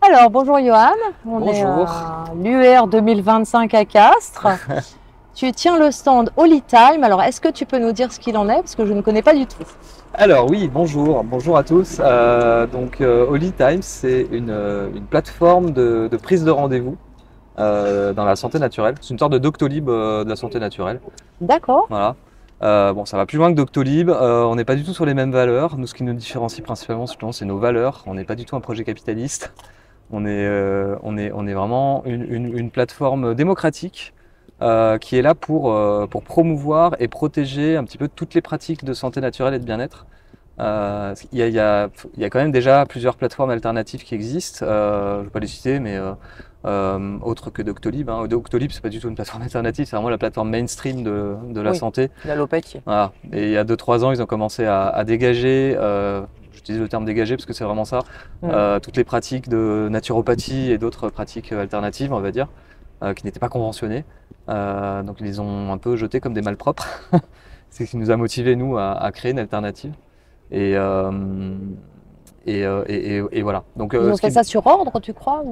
Alors, bonjour Johan, on est Bonjour. à l'UR 2025 à Castres. Tu tiens le stand Holytime. Alors, est-ce que tu peux nous dire ce qu'il en est? Parce que je ne connais pas du tout. Alors oui, bonjour à tous. Holytime, c'est une plateforme de prise de rendez-vous dans la santé naturelle. C'est une sorte de Doctolib de la santé naturelle. D'accord, Voilà. Bon, ça va plus loin que Doctolib. On n'est pas du tout sur les mêmes valeurs. Nous, ce qui nous différencie principalement, c'est nos valeurs. On n'est pas du tout un projet capitaliste. On est vraiment une plateforme démocratique qui est là pour promouvoir et protéger un petit peu toutes les pratiques de santé naturelle et de bien-être. Il y a quand même déjà plusieurs plateformes alternatives qui existent. Je ne vais pas les citer, mais autres que Doctolib. Doctolib, c'est pas du tout une plateforme alternative, c'est vraiment la plateforme mainstream de la oui, santé. l'allopathie. Voilà. Et il y a 2-3 ans, ils ont commencé à dégager, j'utilise le terme dégager parce que c'est vraiment ça, toutes les pratiques de naturopathie et d'autres pratiques alternatives, on va dire, qui n'étaient pas conventionnées. Donc ils les ont un peu jetés comme des malpropres. C'est ce qui nous a motivés, nous, à créer une alternative. Et, euh, et voilà. Donc, Ils ont fait ça sur ordre, tu crois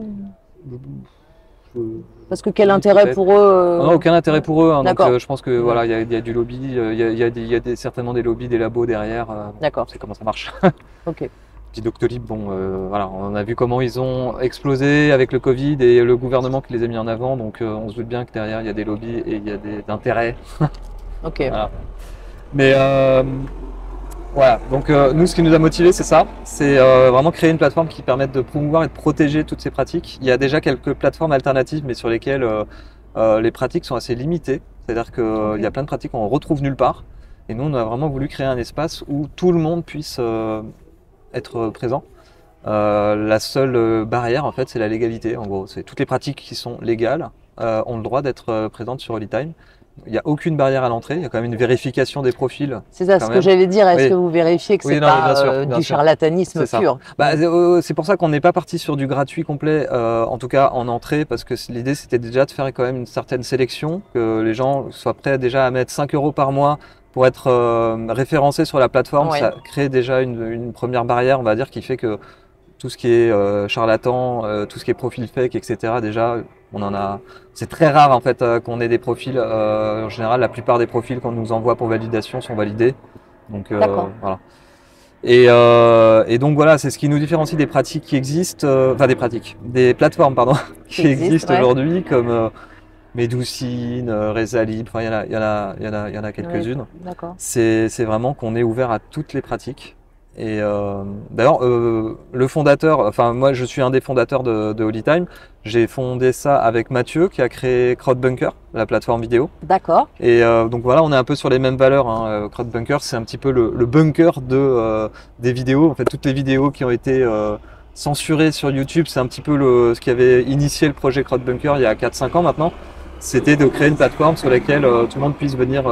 je- Parce que quel oui, intérêt peut-être. pour eux On n'a aucun intérêt pour eux, hein, donc D'accord, je pense que voilà, il y a du lobby, certainement des lobbies, des labos derrière. d'accord, C'est comment ça marche. ok. Petit Doctolib, bon, voilà, on a vu comment ils ont explosé avec le Covid et le gouvernement qui les a mis en avant, donc on se doute bien que derrière il y a des lobbies et il y a des intérêts. Ok. Voilà. Mais voilà, donc nous ce qui nous a motivés c'est ça, c'est vraiment créer une plateforme qui permette de promouvoir et de protéger toutes ces pratiques. Il y a déjà quelques plateformes alternatives mais sur lesquelles les pratiques sont assez limitées, c'est-à-dire qu'il y a plein de pratiques qu'on retrouve nulle part. Et nous on a vraiment voulu créer un espace où tout le monde puisse être présent. La seule barrière en fait c'est la légalité, en gros, c'est toutes les pratiques qui sont légales ont le droit d'être présentes sur Holytime. Il n'y a aucune barrière à l'entrée, il y a quand même une vérification des profils. C'est ça Quand ce que même. j'allais dire. Est-ce Oui. que vous vérifiez que Oui, c'est non, mais pas bien du sûr, charlatanisme c'est ça. pur? C'est pour ça qu'on n'est pas parti sur du gratuit complet, en tout cas en entrée, parce que l'idée c'était déjà de faire quand même une certaine sélection, que les gens soient prêts déjà à mettre 5 € par mois pour être référencés sur la plateforme. Oui, Ça crée déjà une première barrière, on va dire, qui fait que tout ce qui est charlatan, tout ce qui est profil fake, etc. Déjà, on en a. C'est très rare en fait qu'on ait des profils. En général, la plupart des profils qu'on nous envoie pour validation sont validés. Donc d'accord. voilà. Et donc voilà, c'est ce qui nous différencie des pratiques qui existent, enfin des plateformes pardon, Qui qui existe, existent ouais. aujourd'hui comme Medoucine, Resalib. Enfin il y en a Oui, quelques-unes. d'accord. C'est vraiment qu'on est ouvert à toutes les pratiques. Et d'ailleurs, le fondateur, enfin moi je suis un des fondateurs de Holytime. J'ai fondé ça avec Mathieu qui a créé CrowdBunker, la plateforme vidéo. D'accord. Et donc voilà, on est un peu sur les mêmes valeurs, hein. CrowdBunker, c'est un petit peu le bunker des vidéos. En fait, toutes les vidéos qui ont été censurées sur YouTube, c'est un petit peu ce qui avait initié le projet CrowdBunker il y a 4-5 ans maintenant. C'était de créer une plateforme sur laquelle tout le monde puisse venir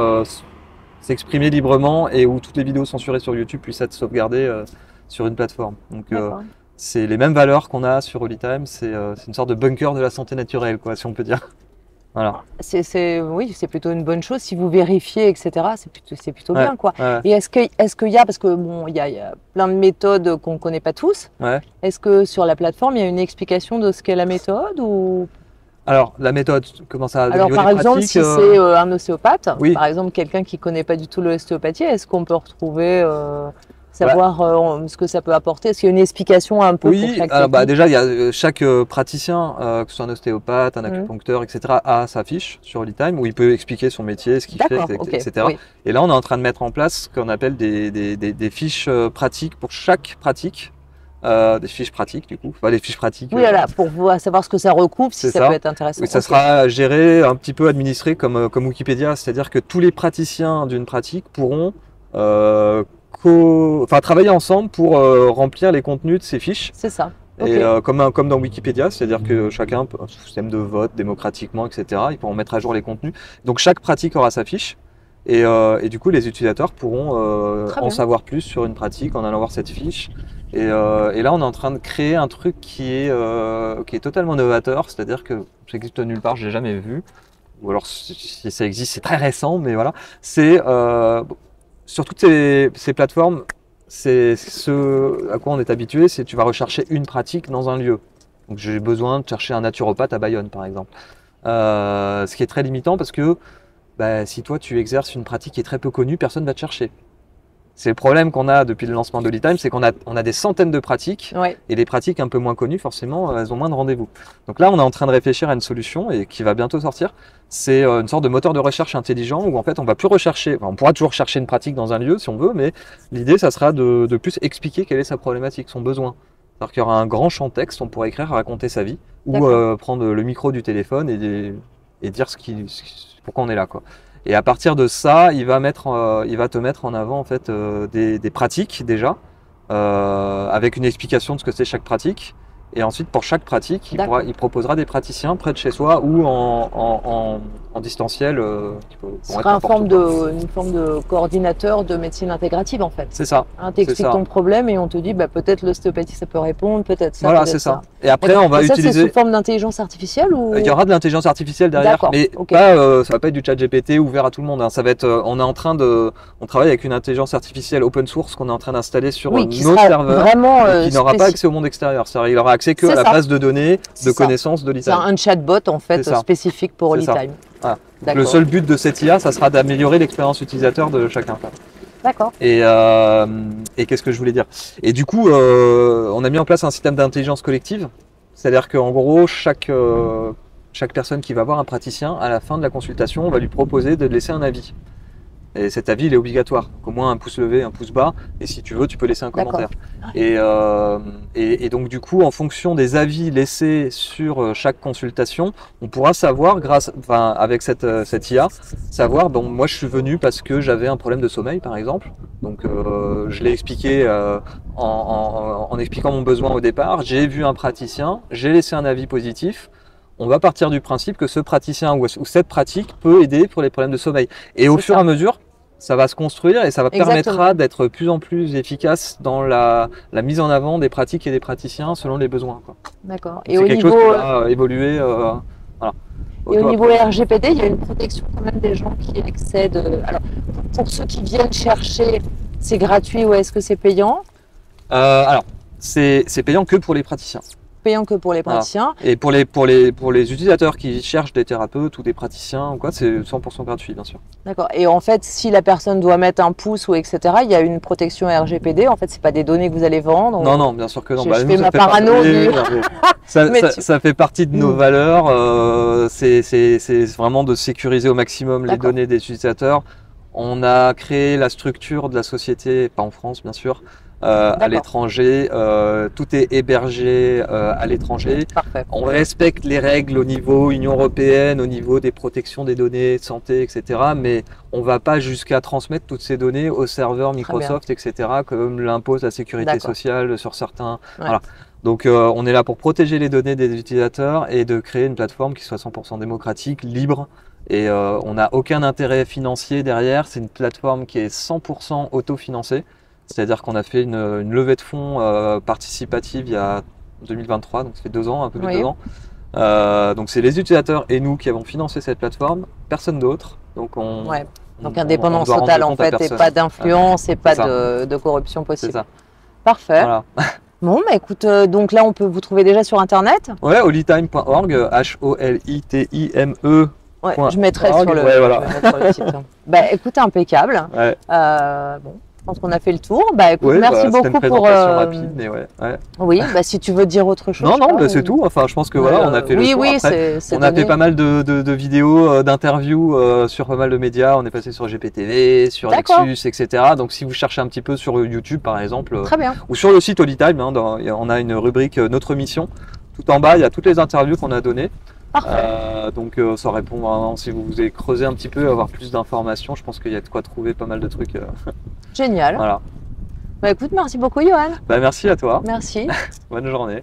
s'exprimer librement et où toutes les vidéos censurées sur YouTube puissent être sauvegardées sur une plateforme. Donc D'accord. c'est les mêmes valeurs qu'on a sur Holytime, c'est une sorte de bunker de la santé naturelle, quoi, si on peut dire. Voilà. Oui, c'est plutôt une bonne chose. Si vous vérifiez, etc., c'est plutôt Ouais, bien, quoi. ouais, Et est-ce qu'il y a, parce que bon, il y a plein de méthodes qu'on ne connaît pas tous. ouais. Est-ce que sur la plateforme, il y a une explication de ce qu'est la méthode ou... Alors, la méthode, comment ça, au Alors, niveau par des exemple, pratiques si c'est un ostéopathe, oui, par exemple, quelqu'un qui connaît pas du tout l'ostéopathie, est-ce qu'on peut retrouver, bah, savoir ce que ça peut apporter? Est-ce qu'il y a une explication un peu pour oui. chaque Alors, bah, technique? déjà, il y a chaque praticien, que ce soit un ostéopathe, un Mhm. acupuncteur, etc., a sa fiche sur Holytime où il peut expliquer son métier, ce qu'il fait, D'accord, ok, etc. oui. Et là, on est en train de mettre en place ce qu'on appelle des fiches pratiques pour chaque pratique, des fiches pratiques, du coup, enfin, des fiches pratiques, Oui, voilà, pour savoir ce que ça recoupe, si c'est ça peut ça. être intéressant. Oui, ça Ok, sera géré, un petit peu administré comme Wikipédia, c'est-à-dire que tous les praticiens d'une pratique pourront euh, travailler ensemble pour remplir les contenus de ces fiches. c'est ça. Ok, Et comme dans Wikipédia, c'est-à-dire que chacun, un système de vote démocratiquement, etc., ils pourront mettre à jour les contenus. Donc chaque pratique aura sa fiche. Et du coup, les utilisateurs pourront très en bien. savoir plus sur une pratique en allant voir cette fiche. Et là, on est en train de créer un truc qui est totalement novateur, c'est-à-dire que ça existe nulle part, je l'ai jamais vu. Ou alors, si ça existe, c'est très récent, mais voilà. C'est sur toutes ces plateformes, c'est ce à quoi on est habitué, c'est tu vas rechercher une pratique dans un lieu. Donc j'ai besoin de chercher un naturopathe à Bayonne, par exemple. Ce qui est très limitant parce que bah, si toi tu exerces une pratique qui est très peu connue, personne ne va te chercher. C'est le problème qu'on a depuis le lancement de Holytime, c'est qu'on a des centaines de pratiques, Ouais. et les pratiques un peu moins connues, forcément, elles ont moins de rendez-vous. Donc là, on est en train de réfléchir à une solution et qui va bientôt sortir. C'est une sorte de moteur de recherche intelligent où en fait, on va plus rechercher, enfin, on pourra toujours chercher une pratique dans un lieu si on veut, mais l'idée, ça sera de plus expliquer quelle est sa problématique, son besoin. C'est-à-dire qu'il y aura un grand champ texte, on pourra écrire, raconter sa vie, ou prendre le micro du téléphone et dire pourquoi on est là, quoi. Et à partir de ça, il va te mettre en avant en fait des pratiques déjà, avec une explication de ce que c'est chaque pratique. Et ensuite, pour chaque pratique, il proposera des praticiens près de chez soi ou en distanciel. Ce sera une forme de coordinateur de médecine intégrative en fait. C'est ça. Hein, t'expliques ton problème et on te dit bah, peut-être l'ostéopathie ça peut répondre, peut-être ça. Voilà, c'est ça. Et après, on va utiliser. C'est sous forme d'intelligence artificielle ou... Il y aura de l'intelligence artificielle derrière, mais pas, ça va pas être du chat GPT ouvert à tout le monde. Hein. Ça va être, on travaille avec une intelligence artificielle open source qu'on est en train d'installer sur nos serveurs, qui n'aura pas accès au monde extérieur. C'est-à-dire, il aura accès que à la base de données, de connaissances de Holytime. C'est un chatbot en fait spécifique pour Holytime. Voilà. Le seul but de cette IA, ça sera d'améliorer l'expérience utilisateur de chacun. D'accord. Et qu'est-ce que je voulais dire? Et du coup, on a mis en place un système d'intelligence collective. C'est-à-dire qu'en gros, chaque personne qui va voir un praticien, à la fin de la consultation, on va lui proposer de laisser un avis. Et cet avis, il est obligatoire. Au moins un pouce levé, un pouce bas. Et si tu veux, tu peux laisser un commentaire. Et donc, du coup, en fonction des avis laissés sur chaque consultation, on pourra savoir, avec cette IA, savoir, bon, moi, je suis venu parce que j'avais un problème de sommeil, par exemple. Donc, je l'ai expliqué en expliquant mon besoin au départ. J'ai vu un praticien, j'ai laissé un avis positif. On va partir du principe que ce praticien ou cette pratique peut aider pour les problèmes de sommeil. Et au fur et à mesure, ça va se construire et ça va permettra d'être de plus en plus efficace dans la mise en avant des pratiques et des praticiens selon les besoins. D'accord. Et c'est quelque chose qui va évoluer. Voilà. Et au niveau RGPD, il y a une protection quand même des gens qui accèdent. Alors, pour ceux qui viennent chercher, c'est gratuit ou est-ce que c'est payant? Alors, c'est payant que pour les praticiens. Payant que pour les praticiens. Et pour les utilisateurs qui cherchent des thérapeutes ou des praticiens ou quoi, c'est 100% gratuit, bien sûr. D'accord. Et en fait, si la personne doit mettre un pouce ou etc., il y a une protection RGPD. En fait, c'est pas des données que vous allez vendre. Non, bien sûr que non. Je fais ma parano. Ça fait partie de nos valeurs. C'est vraiment de sécuriser au maximum les données des utilisateurs. On a créé la structure de la société, pas en France, bien sûr. À l'étranger, tout est hébergé à l'étranger. On respecte les règles au niveau Union européenne, au niveau des protections des données de santé, etc. Mais on ne va pas jusqu'à transmettre toutes ces données aux serveurs Microsoft, etc., comme l'impose la sécurité sociale sur certains. Voilà. Donc on est là pour protéger les données des utilisateurs et de créer une plateforme qui soit 100% démocratique, libre. Et on n'a aucun intérêt financier derrière. C'est une plateforme qui est 100% autofinancée. C'est-à-dire qu'on a fait une levée de fonds participative il y a 2023, donc ça fait 2 ans, un peu plus de 2 ans. Donc c'est les utilisateurs et nous qui avons financé cette plateforme, personne d'autre. Donc donc indépendance totale en fait, et pas d'influence et pas de corruption possible. C'est ça. Parfait. Voilà. Bon, bah écoute, donc là on peut vous trouver déjà sur internet. Ouais, holytime.org, HOLITIME. Ouais, je mettrai sur le site. Bah écoute, impeccable. Ouais. Bon. Je pense qu'on a fait le tour. Bah écoute, merci beaucoup pour. Rapide, mais Oui, bah si tu veux dire autre chose. Non, c'est tout. Enfin, je pense que voilà, on a fait le tour. Après, on a fait pas mal de vidéos, d'interviews sur pas mal de médias. On est passé sur GPTV, sur Nexus, etc. Donc, si vous cherchez un petit peu sur YouTube, par exemple, ou sur le site Holytime, on a une rubrique Notre mission. Tout en bas, il y a toutes les interviews qu'on a données. Donc ça répond vraiment, si vous avez creusé un petit peu, avoir plus d'informations, je pense qu'il y a de quoi trouver pas mal de trucs. Génial. Voilà. Bah écoute, merci beaucoup Johan. Bah merci à toi. Merci. Bonne journée.